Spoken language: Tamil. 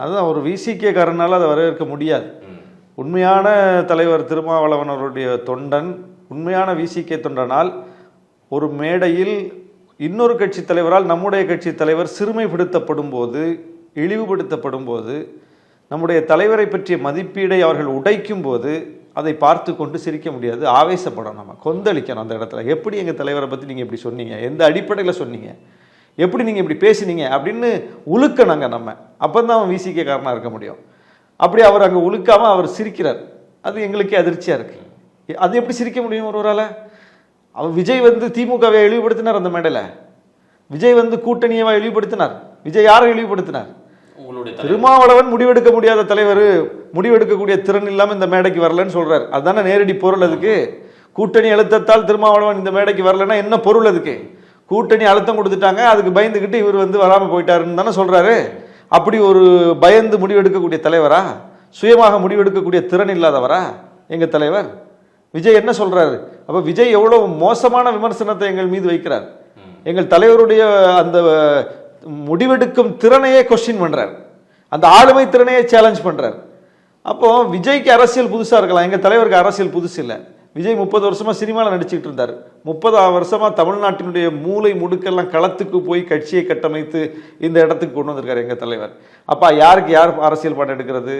அதுதான் ஒரு விசிகே காரனால அதை வரவேற்க முடியாது. உண்மையான தலைவர் திருமாவளவன் அவருடைய தொண்டன், உண்மையான விசிகே தொண்டனால் ஒரு மேடையில் இன்னொரு கட்சி தலைவரால் நம்முடைய கட்சி தலைவர் சிறுமைப்படுத்தப்படும் போது, இழிவுபடுத்தப்படும் போது, நம்முடைய தலைவரை பற்றிய மதிப்பீடை அவர்கள் உடைக்கும் போது அதை பார்த்து கொண்டு சிரிக்க முடியாது. ஆவேசப்படும், நம்ம கொந்தளிக்கணும் அந்த இடத்துல. எப்படி எங்கள் தலைவரை பற்றி நீங்கள் இப்படி சொன்னீங்க, எந்த அடிப்படையில் சொன்னீங்க, எப்படி நீங்கள் இப்படி பேசினீங்க அப்படின்னு உழுக்கணுங்க நம்ம. அப்போ தான் அவன் விசிகே காரனாக இருக்க முடியும். அப்படி அவர் அங்கே உழுக்காமல் அவர் சிரிக்கிறார். அது எங்களுக்கே அதிர்ச்சியாக இருக்குது. அது எப்படி சிரிக்க முடியும் ஒருவரால்? அவர் விஜய் வந்து திமுகவை இழிவுபடுத்தினார் அந்த மேடையில். விஜய் வந்து கூட்டணியை இழிவுபடுத்தினார். விஜய் யாரை இழிவுபடுத்தினார்? திருமாவளவன் முடிவெடுக்க முடியாத தலைவர், முடிவெடுக்கக்கூடிய திறன் இல்லாமல் இந்த மேடைக்கு வரலன்னு சொல்றாரு. அதுதானே நேரடி பொருள். அதுக்கு கூட்டணி அழுத்தத்தால் திருமாவளவன் இந்த மேடைக்கு வரலன்னா என்ன பொருள்? அதுக்கு கூட்டணி அழுத்தம் கொடுத்துட்டாங்க, அதுக்கு பயந்துக்கிட்டு இவர் வந்து வராமல் போயிட்டாருன்னு தானே சொல்றாரு. அப்படி ஒரு பயந்து முடிவெடுக்கக்கூடிய தலைவரா? சுயமாக முடிவெடுக்கக்கூடிய திறன் இல்லாதவரா எங்க தலைவர்? விஜய் என்ன சொல்றாரு? அப்ப விஜய் எவ்வளவு மோசமான விமர்சனத்தை எங்கள் மீது வைக்கிறார். எங்கள் தலைவருடைய அந்த முடிவெடுக்கும் திறனையே கொஸ்டின் பண்றார், அந்த ஆளுமை திறனையே சேலஞ்ச் பண்றார். அப்போ விஜய்க்கு அரசியல் புதுசா இருக்கலாம், எங்க தலைவருக்கு அரசியல் புதுசு இல்லை. விஜய் 30 வருஷமா சினிமாவில் நடிச்சுக்கிட்டு இருந்தார். 30 வருஷமா தமிழ்நாட்டினுடைய மூளை முடுக்கெல்லாம் களத்துக்கு போய் கட்சியை கட்டமைத்து இந்த இடத்துக்கு கொண்டு வந்திருக்காரு எங்க தலைவர். அப்ப யாருக்கு யார் அரசியல் பாடம் எடுக்கிறது?